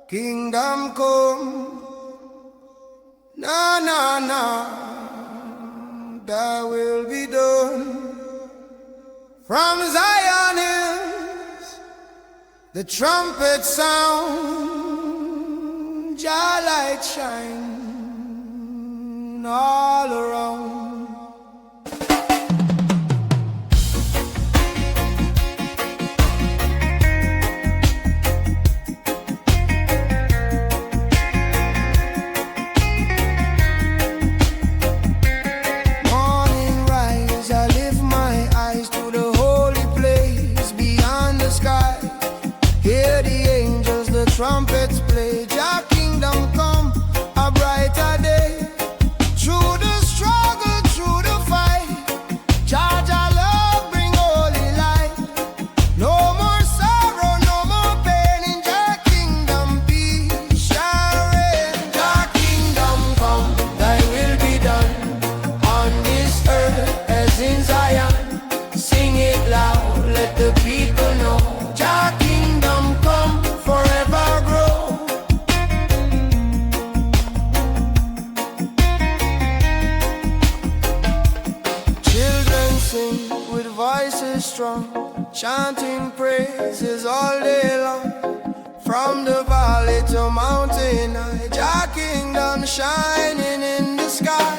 kingdom come. Na na na, thy will be done. From Zion hills, the trumpet sound, Jah light shine all around. Trumpets play, Jah kingdom come, a brighter day. Through the struggle, through the fight, Jah love bring holy light. No more sorrow, no more pain, in Jah kingdom peace shall reign. Jah kingdom come, thy will be done, on this earth as in Zion. Sing it loud, let the people know. Jah kingdom come, forever grow. Children sing with voices strong, chanting praises all day long. From the valley to mountain high, Jah kingdom shining in the sky.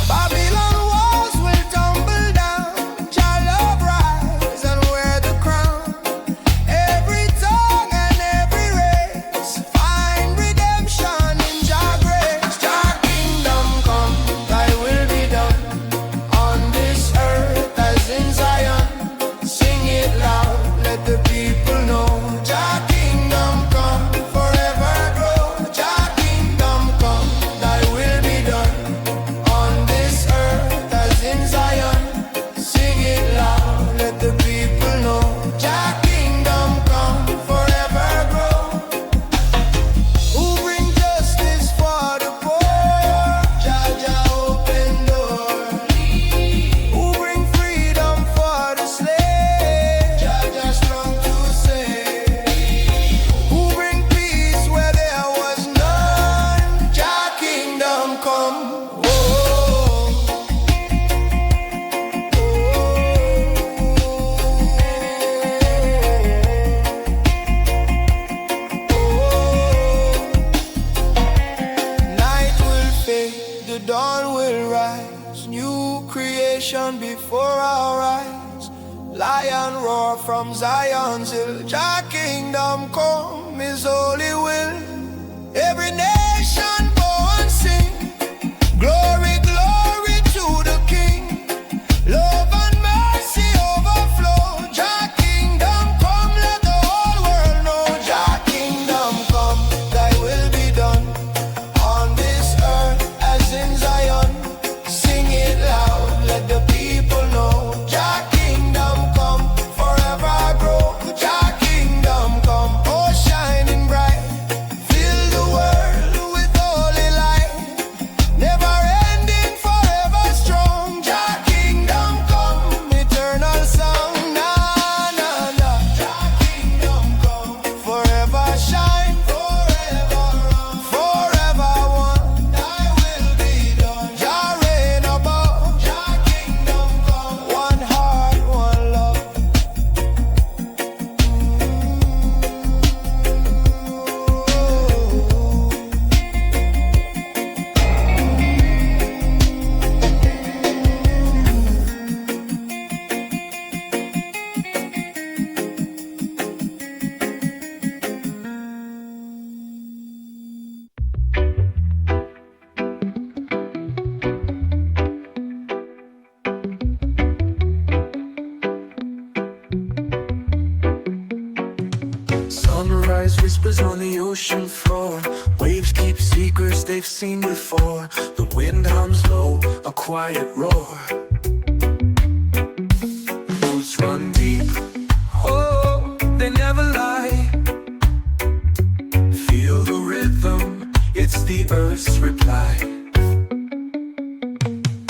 Babylon walls will tumble down, Jah love rise and wear the crown. Every tongue and every race find redemption in Jah grace. Jah kingdom come, thy will be done, on this earth as in Zion. Sing it loud, let the people know. Jah kingdom come, forever grow. Jah kingdom come, thy will be done, on this earth as in Zion. Sing it loud, let the people know. Jah kingdom come, forever grow. Who bring justice for the poor? Jah open door. Who bring freedom for the slave? Jah strong to save. Who bring peace where there was none? Jah kingdom come. Oh, night will fade, the dawn will rise, new creation before our eyes. Lion roar from Zion's hill, Jah kingdom come, His holy will. Every nation bow and sing, glory, glory to the King. Love and mercy overflow. Jah kingdom come, let the whole world know. Jah kingdom come, thy will be done, on this earth as in Zion. Sing it loud, let the people know. Jah kingdom come, forever grow. Jah kingdom come, oh shining bright, fill the world with holy light. Never ending, forever strong. Jah kingdom come, eternal song. Na na na. Jah kingdom come, forever shine, forever run, forever one. Thy will be done. Jah reign above. Jah kingdom come, one heart, one love. Sunrise whispers on the ocean floor. Waves keep secrets they've seen before. The wind hums low, a quiet roar. Roots run deep, oh, they never lie. Feel the rhythm, it's the earth's reply.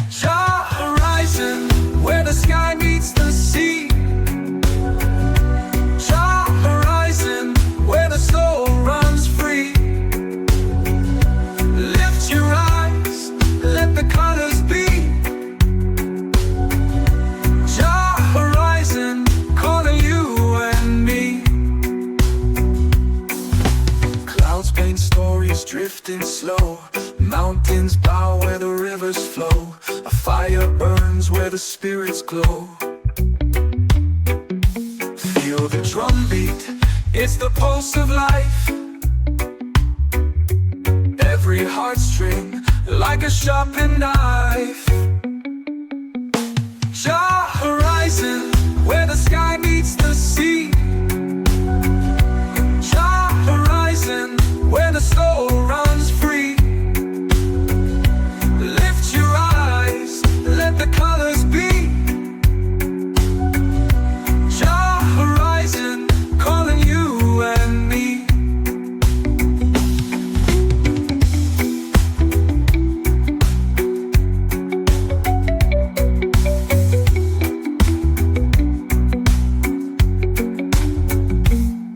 Jah horizon, where the sky meets the sea. Jah horizon, where the drifting slow. Mountains bow where the rivers flow. A fire burns where the spirits glow. Feel the drum beat, it's the pulse of life. Every heartstring like a sharpened knife. Jah horizon, where the sky meets the sea. Jah horizon, where the soul runs free. Lift your eyes, let the colors be. Jah horizon, calling you and me.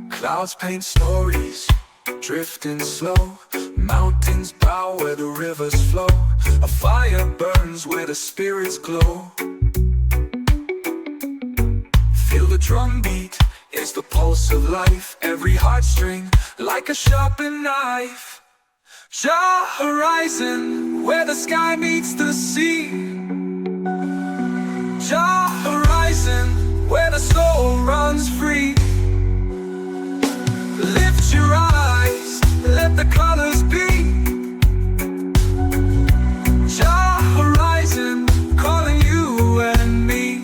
Clouds paint stories, drifting slow. Mountains bow where the rivers flow. A fire burns where the spirits glow. Feel the drum beat, it's the pulse of life. Every heartstring like a sharpened knife. Jah horizon, where the sky meets the sea. Jah horizon, where the soul runs free. Lift your eyes, let the colors be. Jah horizon, calling you and me.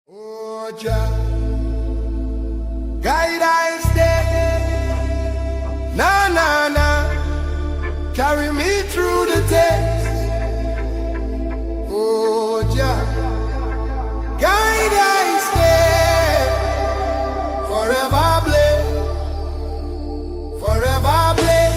Oh, Jah, guide I stay. Nah, nah, nah. Carry me through the test. Oh, Jah, guide I stay. Forever blame, forever blame.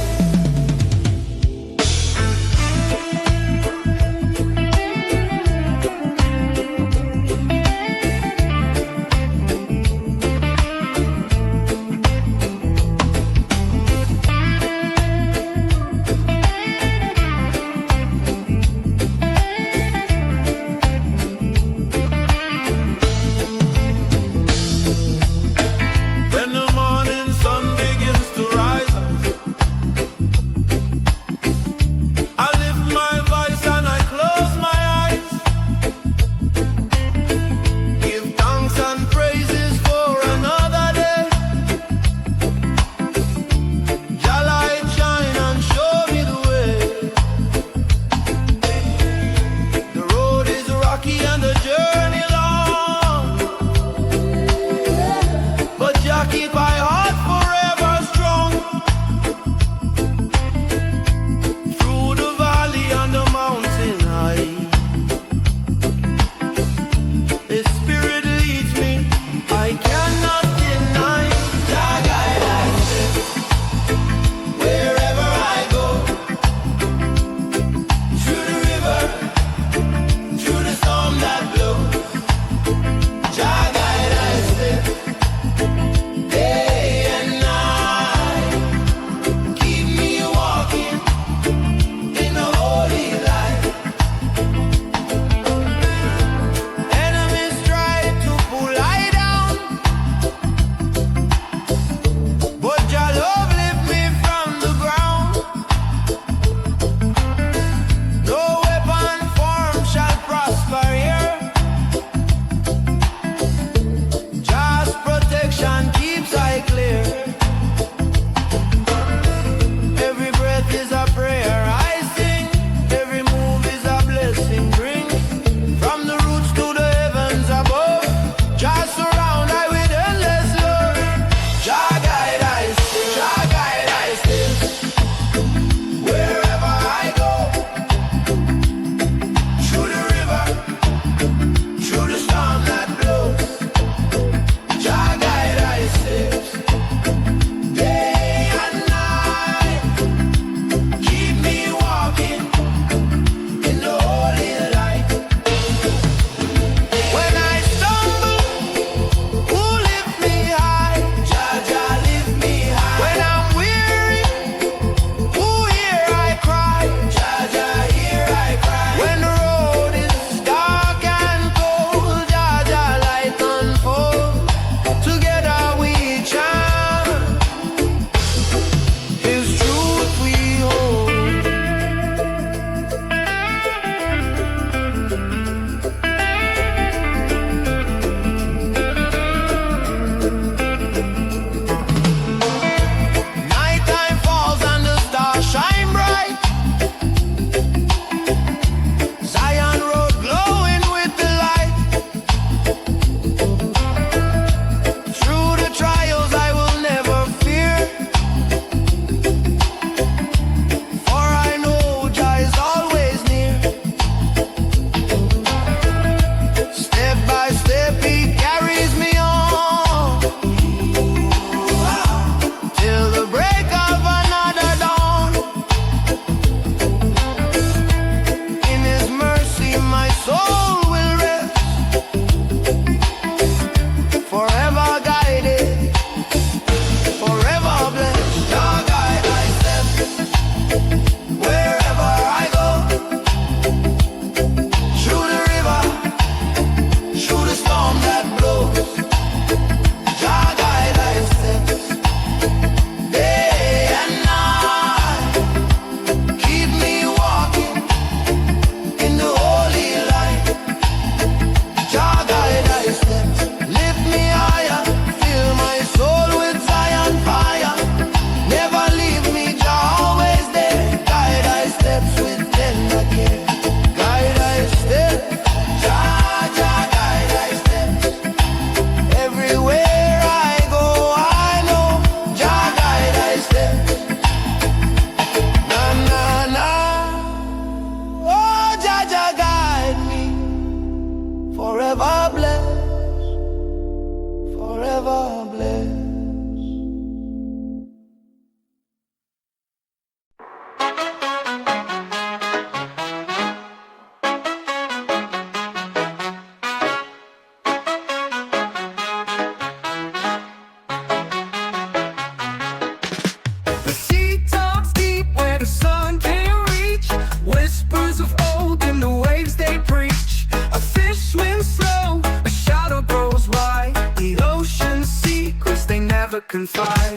can fly.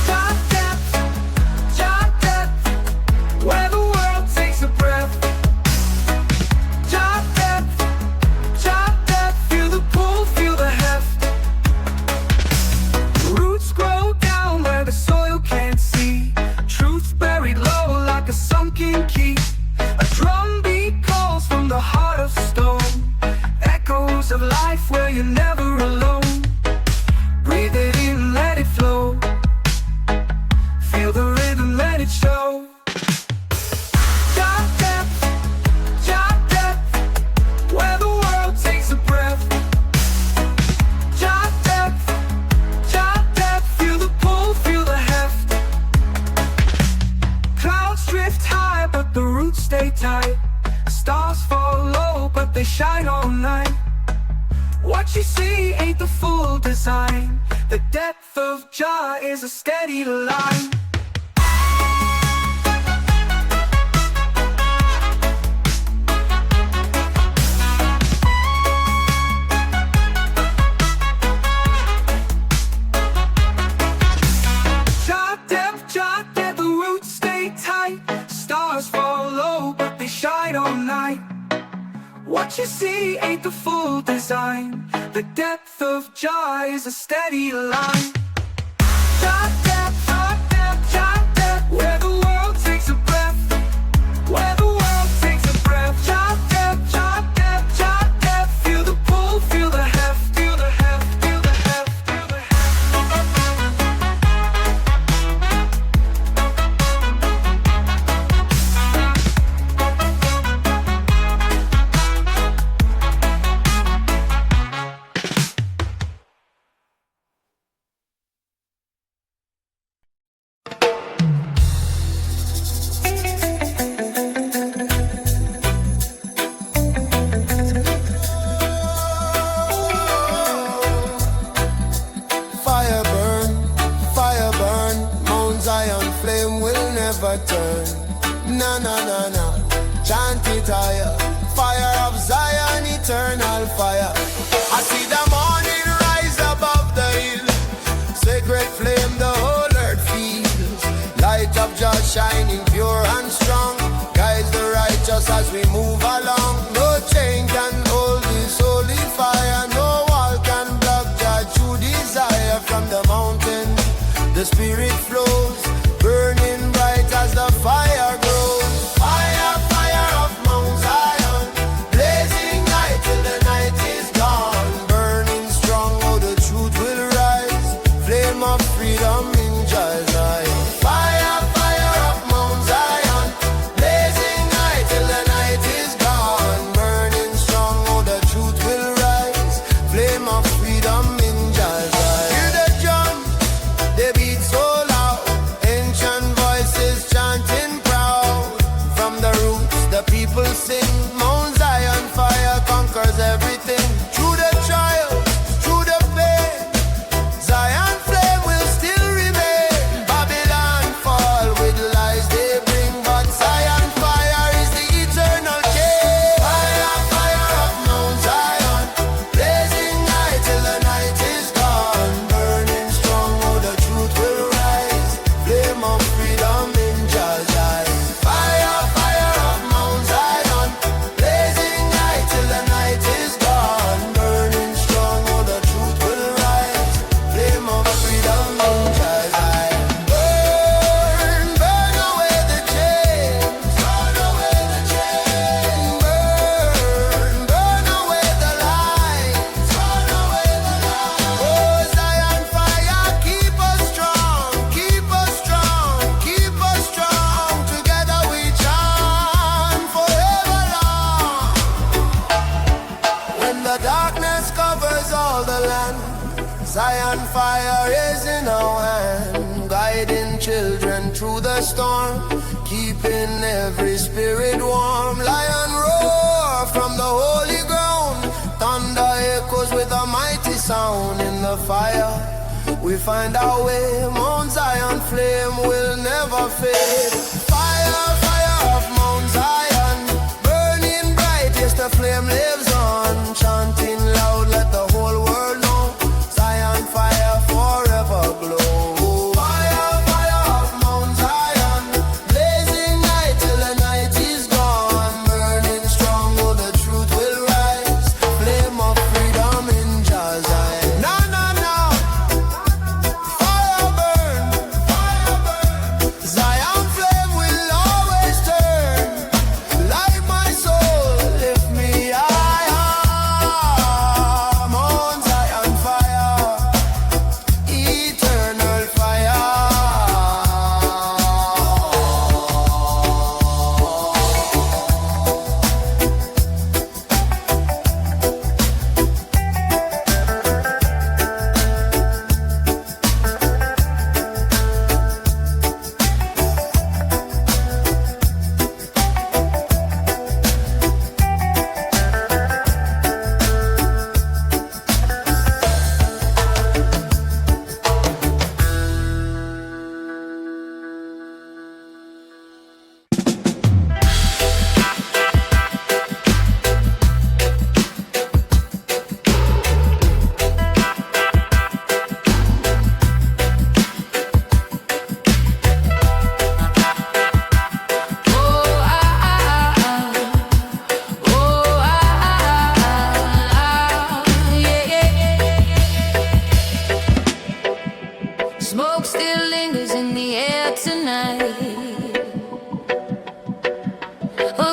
Jah depth, where the world takes a breath. Jah depth, feel the pull, feel the heft. Roots grow down where the soil can't see. Truth buried low like a sunken key. A drumbeat calls from the heart of stone. Echoes of life where you're never alone. Breathe it in, let it flow. Feel the rhythm, let it show. Jah depth, where the world takes a breath. Jah depth, feel the pull, feel the heft. Clouds drift high, but the roots stay tight. Stars fall low, but they shine all night. What you see ain't the full design. The depth of Jah is a steady line. Jah depth, the roots stay tight. Stars fall low, but they shine all night. What you see ain't the full design. The depth of Jah is a steady line. Jah depth, where the world takes a breath. Where the world takes a breath. Jah depth, feel the pull, feel the heft. Feel the heft, feel the heft, feel the heft. Fire burn, Mount Zion flame will never turn. Na na na na, chant it higher. Fire of Zion, eternal fire. I see the morning rise above the hill. Sacred flame the whole earth feels. Light of Jah shining pure and strong. Guides the righteous as we move along. No chain can hold this holy fire. No wall can block Jah true desire. From the mountain the spirit flows, burning bright as the fire grows. Fire, fire of Mount Zion, blazing light till the night is gone. Burning strong, oh the truth will rise. Flame of freedom in Jah's eye. Fire, fire of Mount Zion, blazing light till the night is gone. Burning strong, oh the truth will rise. Flame of freedom in Jah's eye. Hear the drum, they beat so loud. Ancient voices chanting proud. From the roots the people sing. Mount Zion fire conquers everything. Through the trials, through the pain, Zion flame will still remain. Babylon fall with lies they bring, but Zion fire is the eternal king. Fire, fire of Mount Zion, blazing light till the night is gone. Burning strong, oh the truth will rise. Flame of freedom in Jah's eye. Fire, fire of Mount Zion, blazing light till the night is gone. Burning strong, oh the truth will rise. Flame of freedom in Jah's eye. Burn, burn away the chains. Burn away the chains. Burn, burn away the lies. Burn away the lies. Oh Zion fire, keep us strong. Keep us strong. Keep us strong. Together we chant forever long. When the darkness covers all the land, Zion fire is in our hand, guiding children through the storm, keeping every spirit warm. Lion roar from the holy ground, thunder echoes with a mighty sound. In the fire we find our way, Mount Zion flame will never fade. Fire, fire of Mount Zion, burning bright, yes the flame lives on. Chanting loud, let the whole world know, Zion fire forever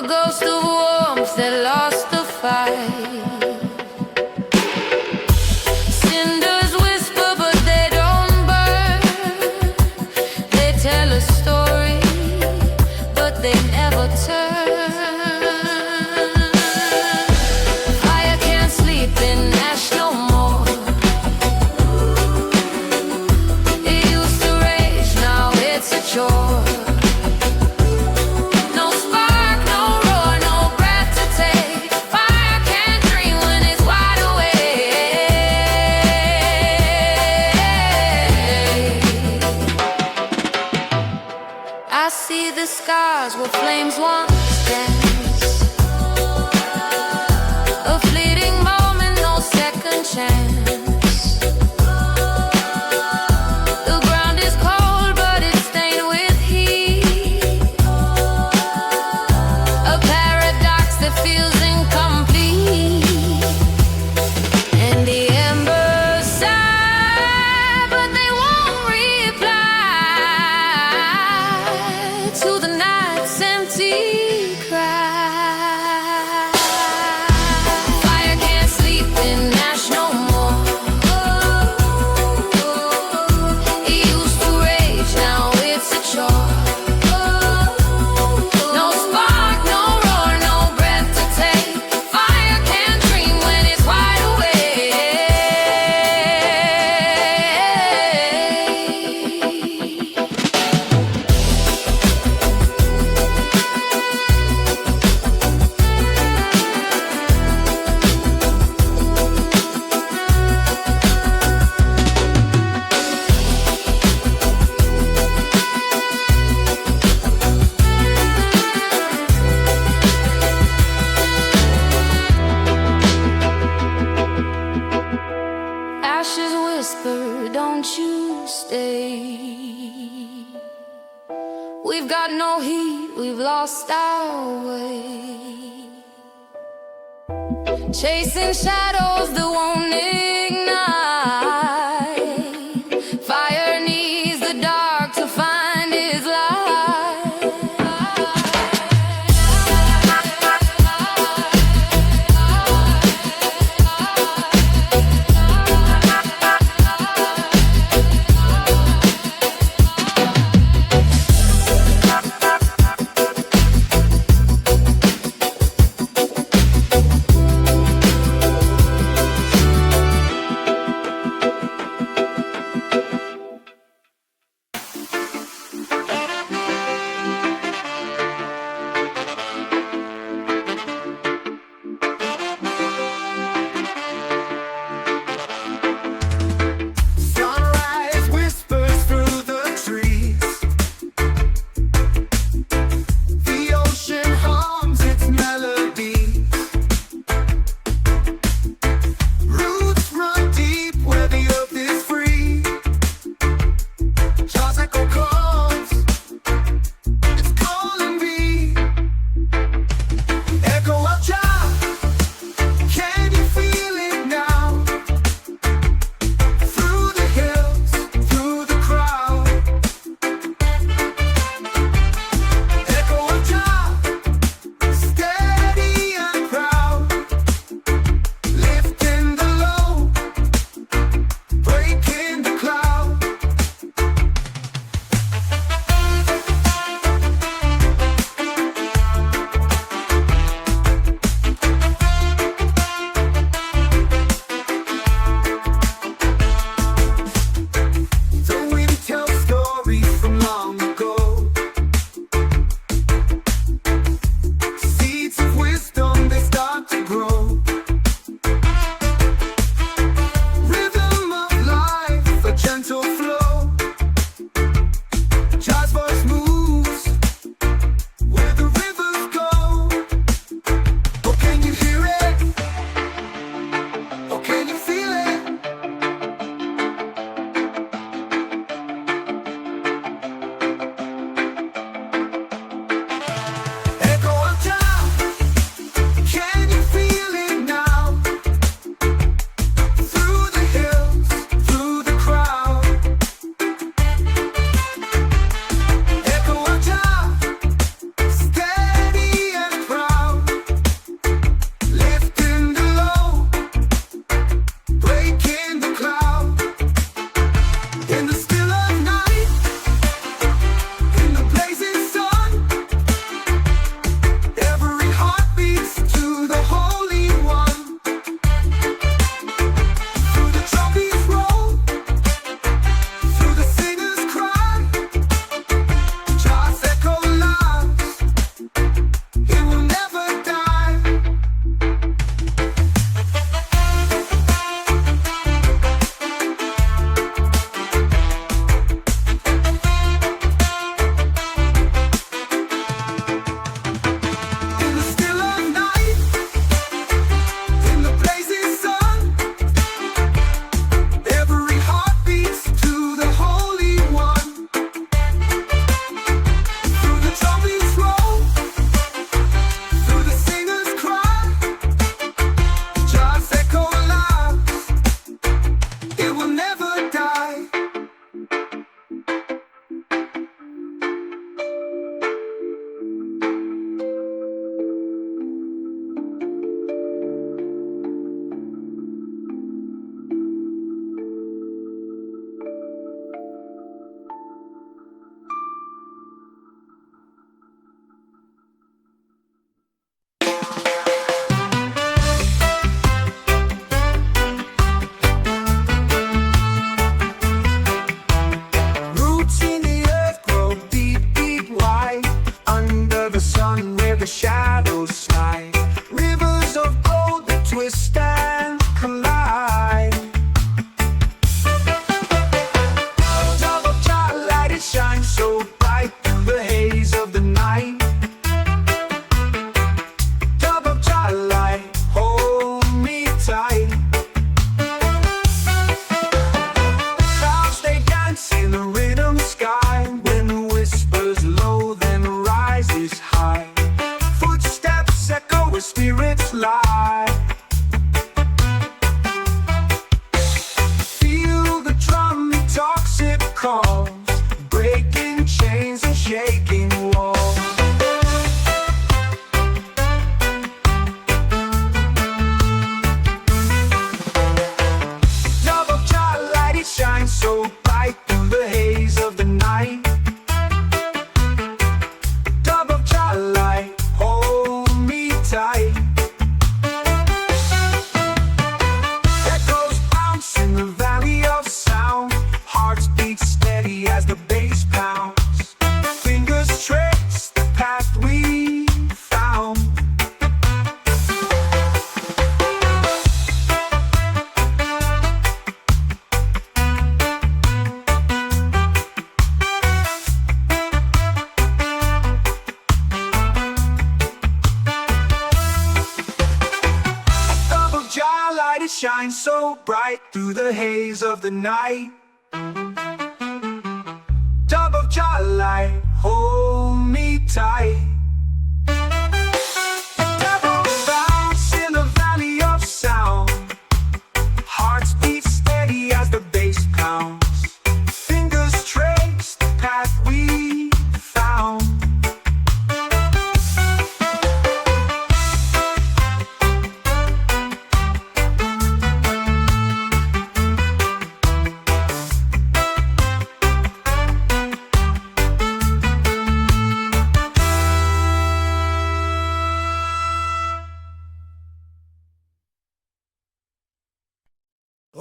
ghost of warmth that lost the fight. Cinders whisper but they don't burn. They tell a story but they never turn. Fire can't sleep in ash no more. It used to rage, now it's a chore. I see the scars where flames once danced. A fleeting moment, no second chance. The ground is cold, but it's stained with heat. A paradox that feels incomplete. And the embers sigh, but they won't reply to the night's empty cry. Fire can't sleep in ash no more. It used to rage, now it's a chore. No spark, no roar, no breath to take. Fire can't dream when it's wide awake. Ashes whisper, don't you stay. We've got no heat, we've lost our way. Chasing shadows that won't ignite. Fire needs the dark to find its light. sun where the shadows slide, rivers of gold that twist and collide. Dove of twilight, it shines so bright through the haze of the night. Dove of twilight, hold me tight. Clouds they dance in the rhythm sky, when the whispers low then rises high. Footsteps echo where spirits lie. Feel the drum, it talks, it calls, breaking chains and shaking walls. Dove of twilight, it shines so bright through the haze of the night. Dove of twilight, hold me tight. Echoes bounce in the valley of sound, hearts beat steady as the bass pounds. Fingers trace the path we found. Dove of twilight, it shines so bright through the haze of the night. Dove of twilight, hold me tight. Devils bounce in the valley of sound, hearts beat steady as the bass pounds. Fingers trace the path we found.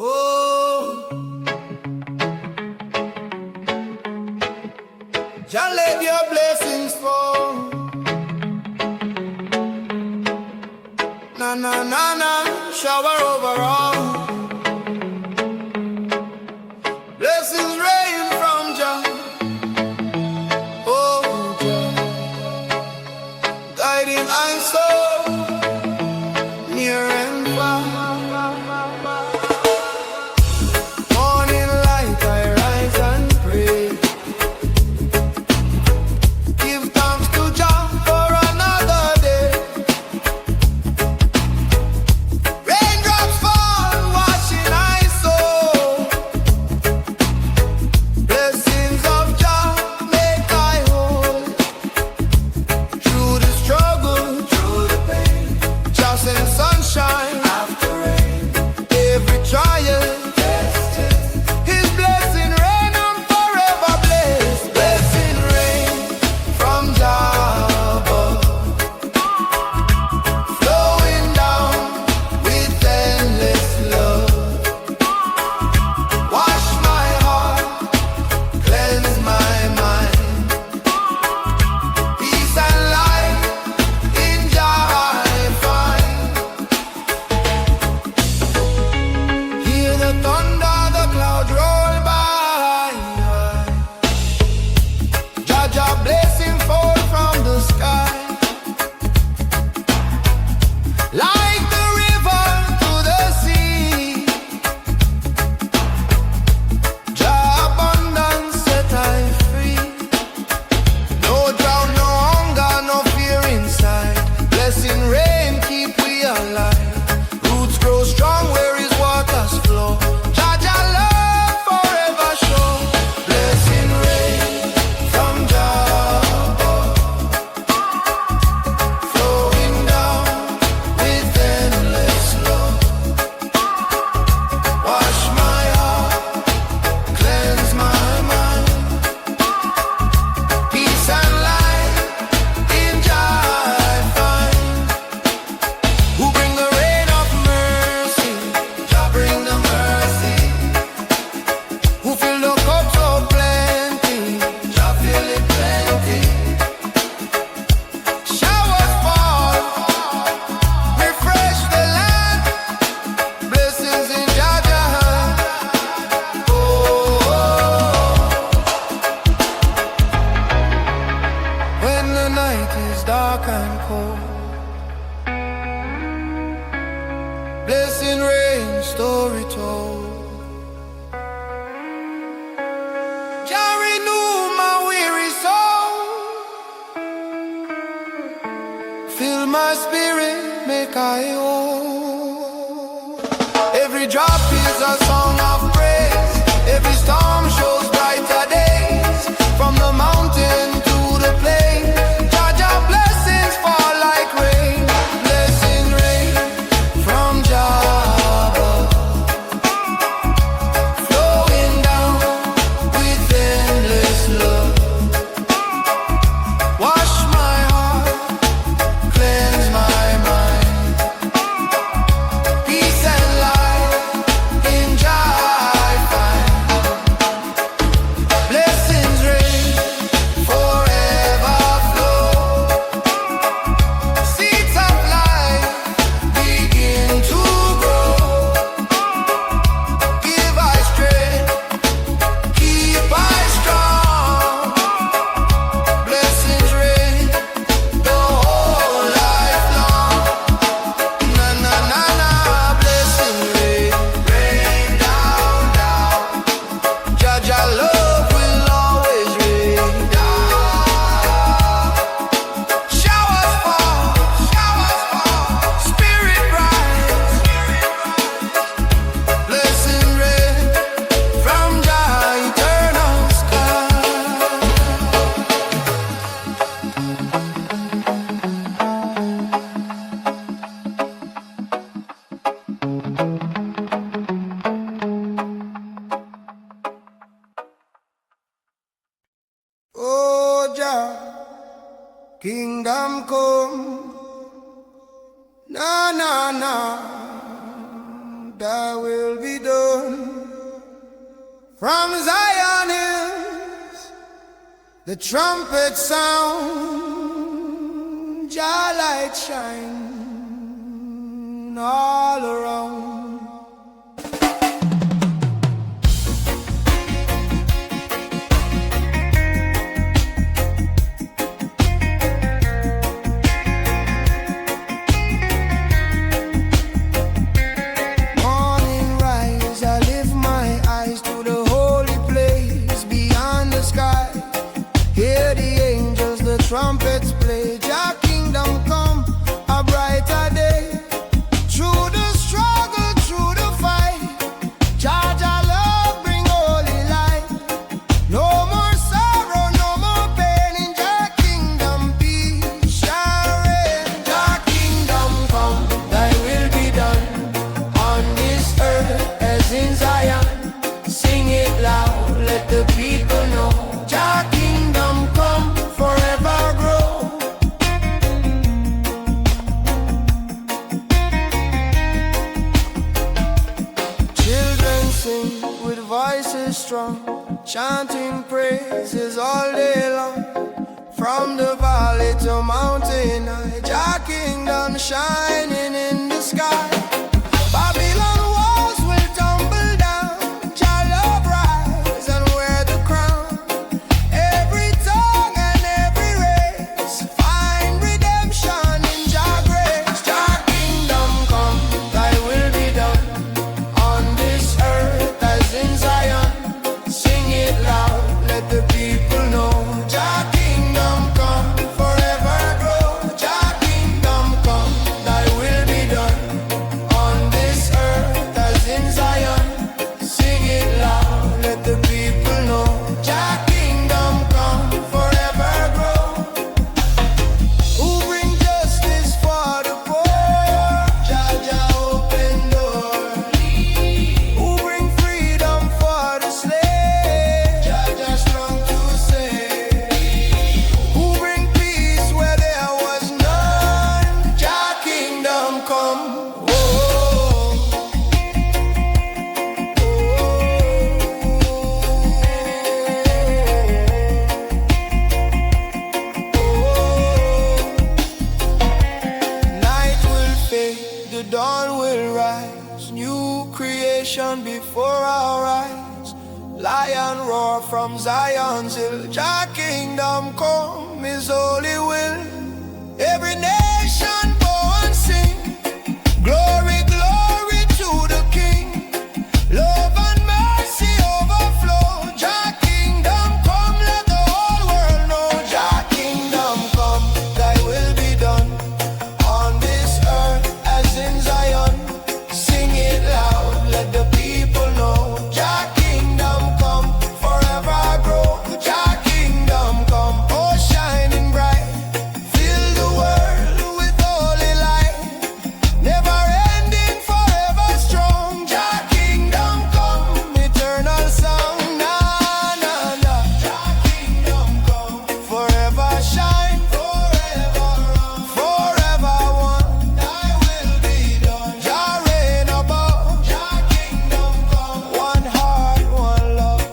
Oh, Jah let your blessings fall. Na na na na, shower over all. Blessings rain from Jah. Oh, Jah, guiding my soul near and far. Morning light, I rise and pray. Give thanks to Jah for another day. Raindrops fall, washing my soul. Blessings of Jah make I whole. Through the struggle, through the pain, and cold. Blessing rain, story told. Jah renew my weary soul. Fill my spirit, make I whole. Every drop is a song of praise. Every storm shows brighter days. From the mountain to the plain, Jah Jah blessings fall like rain. Blessing rain from Jah above, flowing down with endless love. Wash my heart, cleanse my mind. Peace and light in Jah I find. Blessings rain forever flow. Seeds of life begin to grow. Give I strength, keep I strong. Blessings rain the whole life long. Na na na na, blessings rain, rain down down. Jah Jah love will always rain down. Showers fall, spirit rise. Blessing rain from Jah eternal sky. Oh Jah, kingdom come. Na na na, thy will be done. From Zion hills, the trumpet sound. Jah light shine all around. Morning rise, I lift my eyes to the holy place beyond the sky. Hear the angels, the trumpets play. Jah kingdom come, a brighter day. Through the struggle, through the fight, Jah Jah love bring holy light. No more sorrow, no more pain. In Jah kingdom peace shall reign. Jah kingdom come, thy will be done on this earth as in Zion. Sing it loud, let the people know. Jah kingdom come, forever grow. Children sing with voices strong, chanting praises all day long. From the valley to mountain high, Jah kingdom shining in the sky. Babylon walls will tumble down. Jah love rise and wear the crown. Every tongue and every race find redemption in Jah grace. Jah kingdom come, thy will be done on this earth as in Zion. Sing it loud, let the people know. Jah kingdom come, forever grow. Jah kingdom come, thy will be done on this earth as in Zion. Sing it loud, let the people know. Jah kingdom come, forever grow. Who bring justice for the poor? Jah Jah open door. Who bring freedom for the slave? Jah Jah strong to save. Who bring peace where there was none? Jah kingdom come. Oh, night will fade, the dawn will rise. New creation before our eyes. Lion roar from Zion's hill. Jah kingdom come, His holy will. Every nation bow and sing. Glory, glory to the King. Love and mercy overflow. Jah kingdom come, let the whole world know. Jah kingdom come, thy will be done on this earth as in Zion. Sing it loud, let the people know. Jah kingdom come, forever grow. Jah kingdom come, oh shining bright. Fill the world with holy light. Never ending, forever strong. Jah kingdom come, eternal song. Na na na. Jah kingdom come, forever shine, forever run, forever one. Thy will be done. Jah reign above. Jah kingdom come, one heart, one love.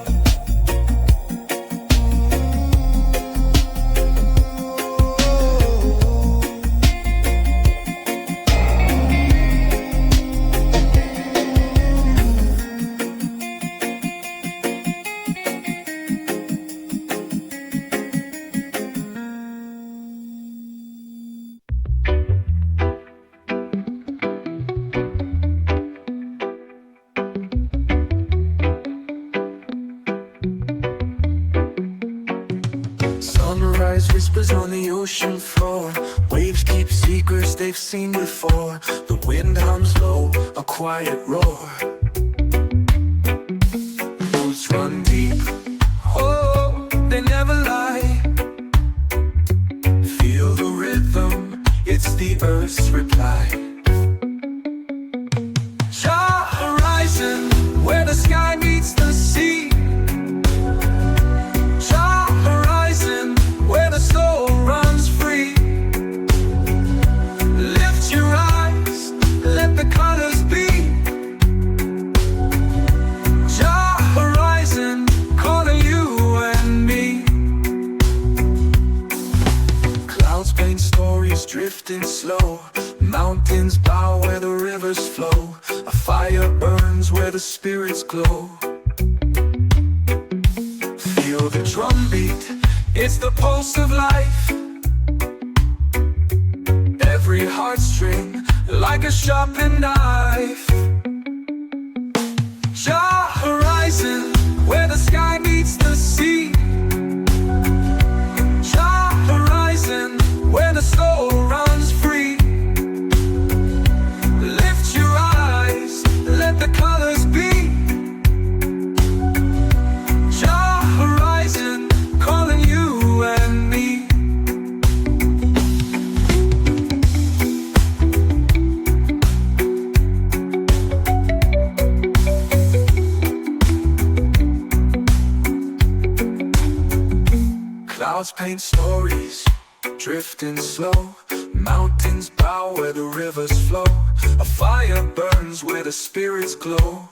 Sunrise whispers on the ocean floor. Waves keep secrets they've seen before. The wind hums low, a quiet roar. Roots run deep, oh, they never lie. Feel the rhythm, it's the earth's reply. Jah horizon, where the sky meets the sea. Jah horizon, where the soul runs free. Lift your eyes, let the colors be. Jah horizon, calling you and me. Clouds paint stories drifting slow. Mountains bow where the rivers flow. A fire burns where the spirits glow. Feel the drum beat, it's the pulse of life. Every heartstring like a sharpened knife. Jah horizon, where the sky meets the sea. Jah horizon, where the soul runs free. Lift your eyes, let the colors be. Jah horizon, calling you and me. Clouds paint stories, drifting slow. Mountains bow where the rivers flow. A fire burns where the spirits glow.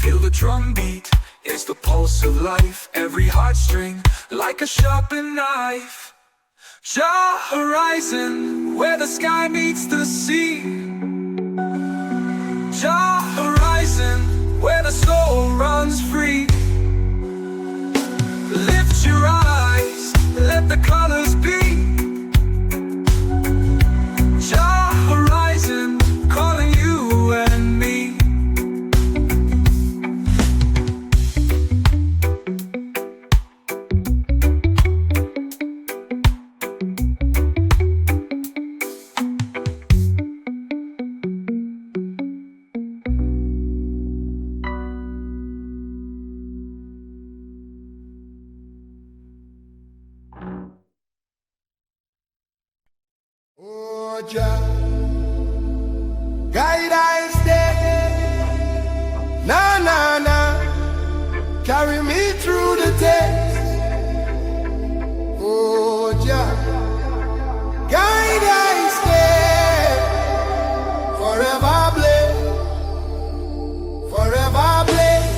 Feel the drum beat, it's the pulse of life. Every heartstring like a sharpened knife. Jah horizon, where the sky meets the sea. Jah horizon, where the soul runs free. Lift your eyes, let the colors be. Jah horizon, calling you and me. Oh, Jah, guide I stay. Na na na, carry me through the test. Oh, Jah, guide I stay. Forever blessed, forever blessed.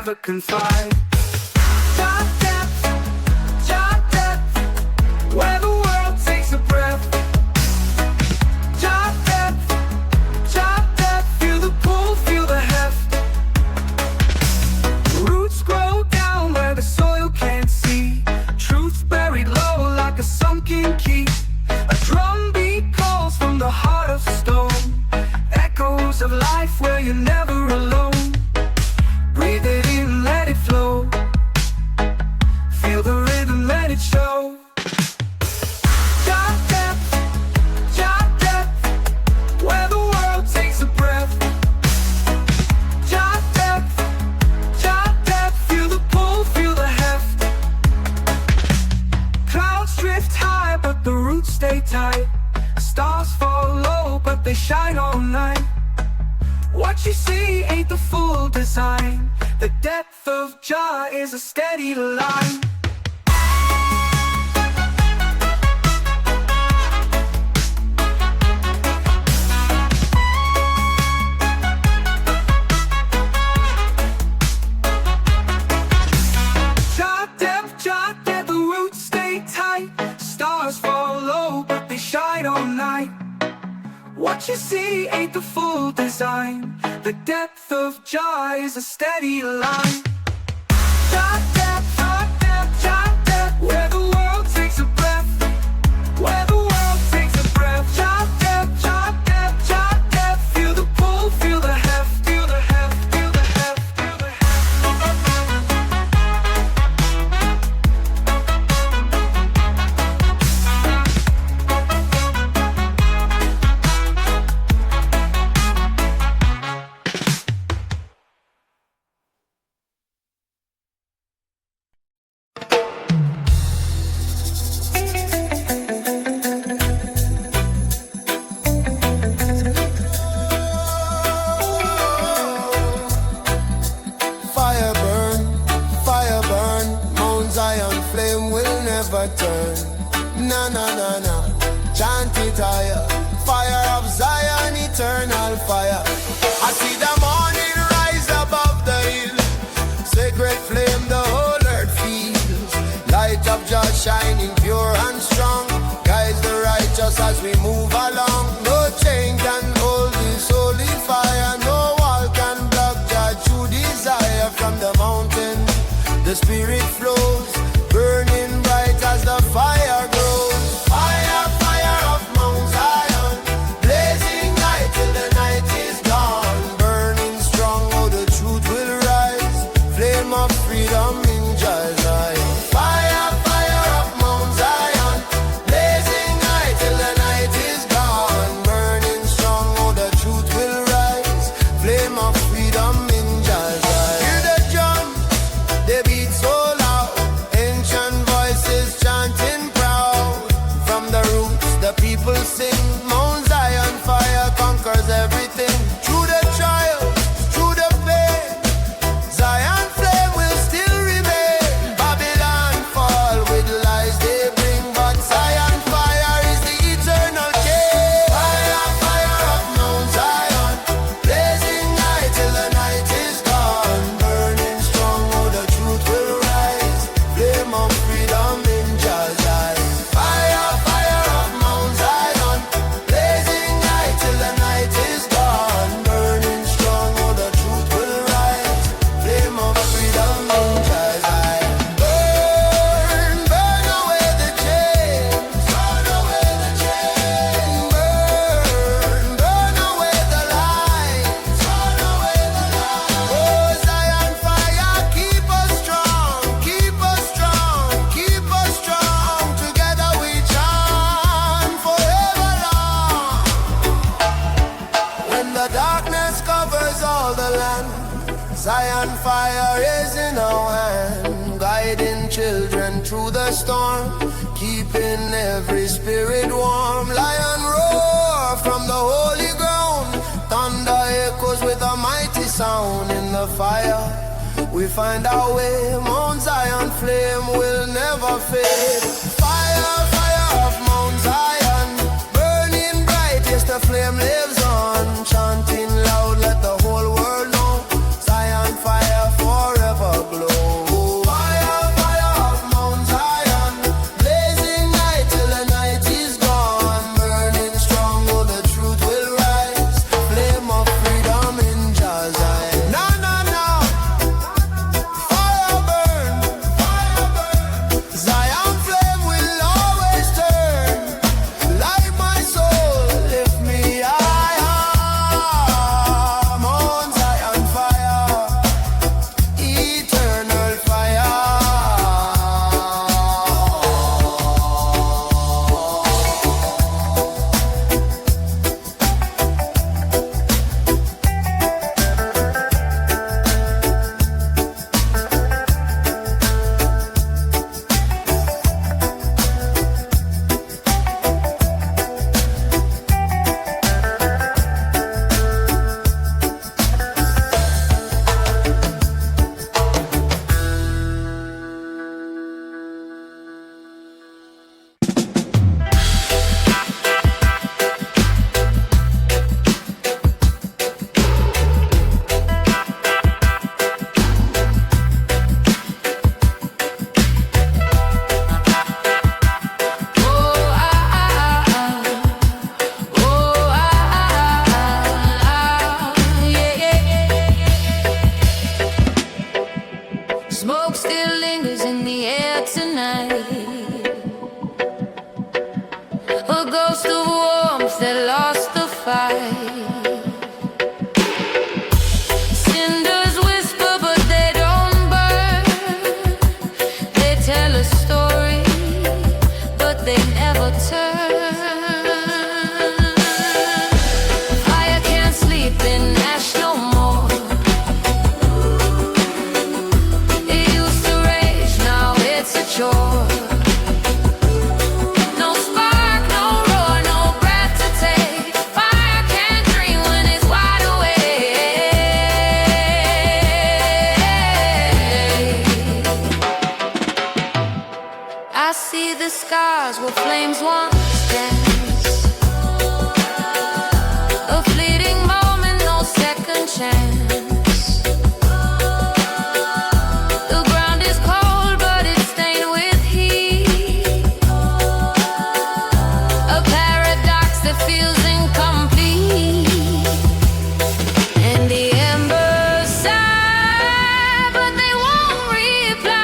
never confide. Jah depth, where the world takes a breath. Jah depth, feel the pull, feel the heft. Roots grow down where the soil can't see. Truth's buried low like a sunken key. A drum beat calls from the heart of stone. Echoes of life where you're never alone. Breathe it in, let it flow. Feel the rhythm, let it show. Jah depth, where the world takes a breath. Jah depth, feel the pull, feel the heft. Clouds drift high, but the roots stay tight. Stars fall low, but they shine all night. What you see ain't the full design. The depth of Jah is a steady line. Jah depth, the roots stay tight. Stars fall low, but they shine all night. What you see ain't the full design. The depth of Jah is a steady line. Jah depth, where the world takes a breath. Where the world takes a breath. Jah depth, feel the pull, feel the heft. Feel the heft, feel the heft, feel the heft. Fire burn, Mount Zion flame will never turn. Na na na na, chant it higher. Fire of Zion, eternal fire. I see the morning rise above the hill. Sacred flame the whole earth feels. Light of Jah shining pure and strong. Guides the righteous as we move along. No chain can hold this holy fire. No wall can block Jah true desire. From the mountain the spirit flows, burning bright as the fire grows. Fire, fire of Mount Zion, blazing light till the night is gone. Burning strong, oh the truth will rise. Flame of freedom in Jah's eye. Fire, fire of Mount Zion, blazing light till the night is gone. Burning strong, oh the truth will rise. Flame of freedom in Jah's eye. Hear the drum, they beat so loud. Ancient voices chanting proud. From the roots the people sing. Mount Zion fire conquers everything. Through the trials, through the pain, Zion flame will still remain. Babylon fall with lies they bring, but Zion fire is the eternal king. Fire, fire of Mount Zion, blazing light till the night is gone. Burning strong, oh the truth will rise. Flame of freedom in Jah's eye. Fire, fire of Mount Zion, blazing light till the night is gone. Burning strong, oh the truth will rise. Flame of freedom in Jah's eye. Burn, burn away the chains. Burn away the chains. Burn away the lies. Burn away the lies. Oh Zion fire, keep us strong. Keep us strong. Keep us strong. Together we chant forever long. When the darkness covers all the land, Zion fire is in our hand, guiding children through the storm, keeping every spirit warm. Lion roar from the holy ground, thunder echoes with a mighty sound. In the fire we find our way. Mount Zion flame will never fade. Fire, fire of Mount Zion, burning bright, yes the flame lives on. Chanting loud, let the whole world know. Zion fire forever scars where flames once danced. A fleeting moment, no second chance. The ground is cold, but it's stained with heat. A paradox that feels incomplete. And the embers sigh, but they won't reply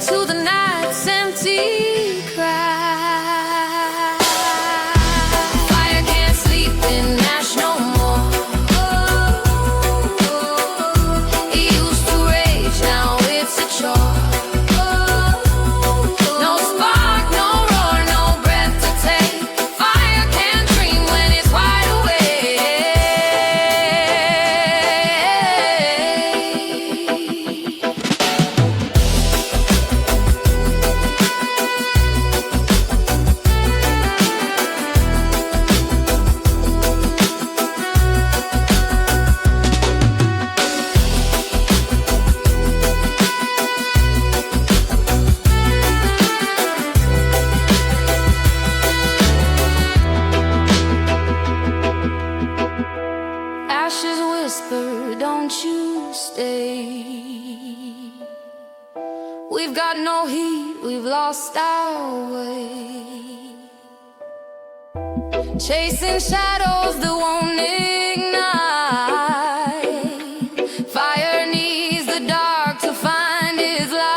to the night's empty cry. Fire can't sleep in ash no more. It used to rage, now it's a chore. No spark, no roar, no breath to take. Fire can't dream when it's wide awake. Ashes whisper, don't you stay. We've got no heat, we've lost our way. Chasing shadows that won't ignite. Fire needs the dark to find its light.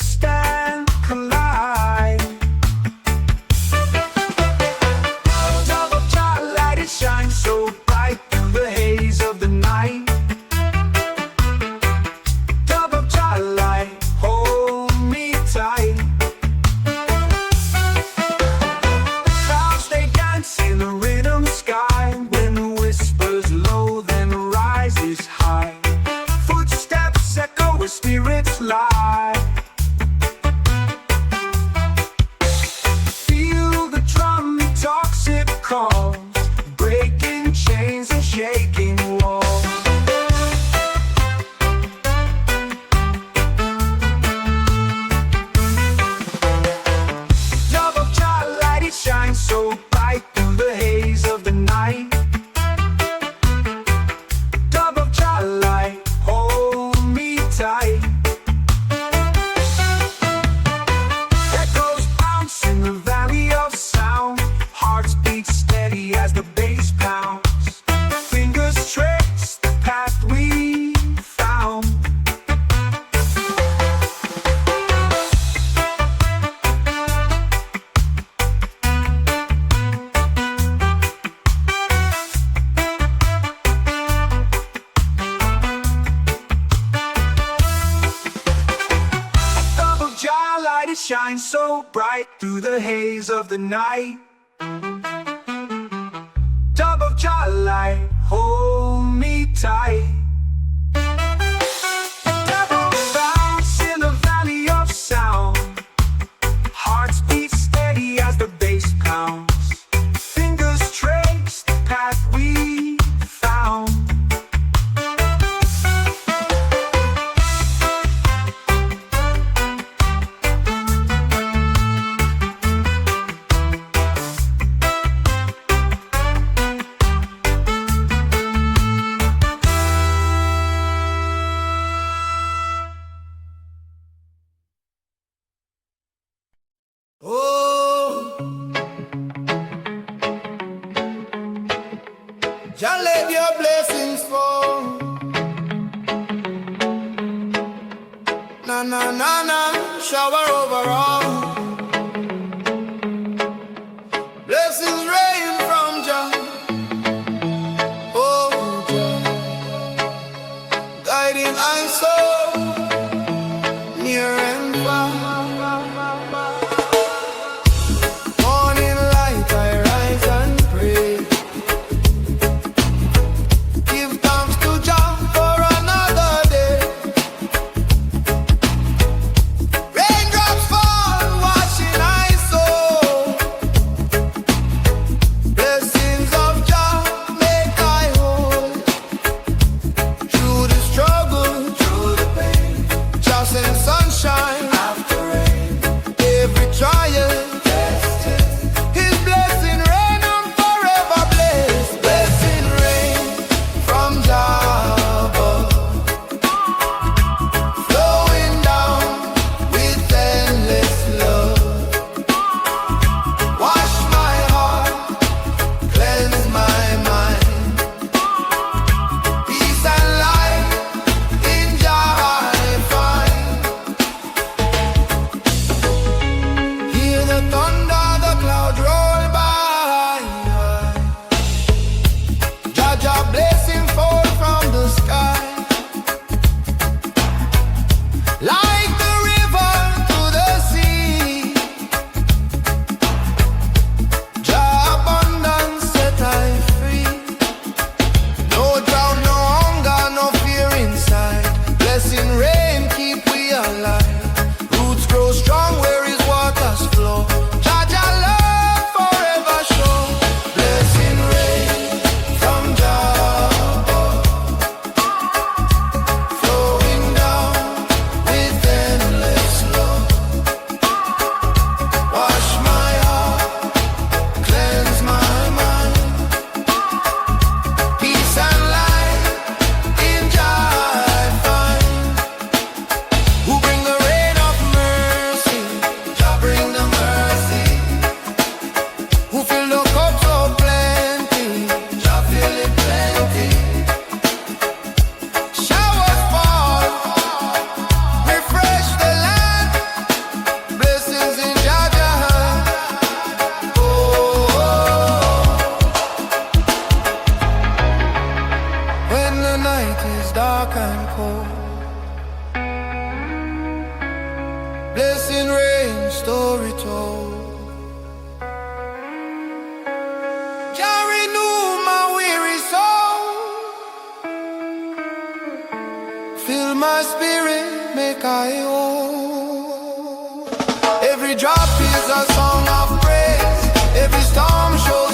stand, collide. Dove of twilight, it shines so bright through the haze of the night. Dove of twilight, hold me tight. Clouds, they dance in the rhythm sky. When the whispers low, then rises high. Footsteps echo where spirits lie. Feel the drum, it talks, it calls, breaking chains and shaking walls. Dove of twilight, it shines so bright through the haze of the night. Dove of twilight, hold me tight. Echoes bounce in the valley of sound. Hearts beat steady as the bass pounds. Fingers trace the path we found. Dove of twilight, it shines so bright through the haze of the night. Dove of twilight, hold me tight. Devil bounce in the valley of sound. Hearts beat steady as the bass pounds. Fingers trace the path we found. Oh, Jah let your blessings fall. Na na na na, shower over all. Blessings rain from Jah. Oh, Jah, guiding my soul near and far. Morning light, I rise and pray. Give thanks to Jah for another day. Raindrops blessing rain, story told. Jah renew my weary soul. Fill my spirit, make I whole. Every drop is a song of praise. Every storm shows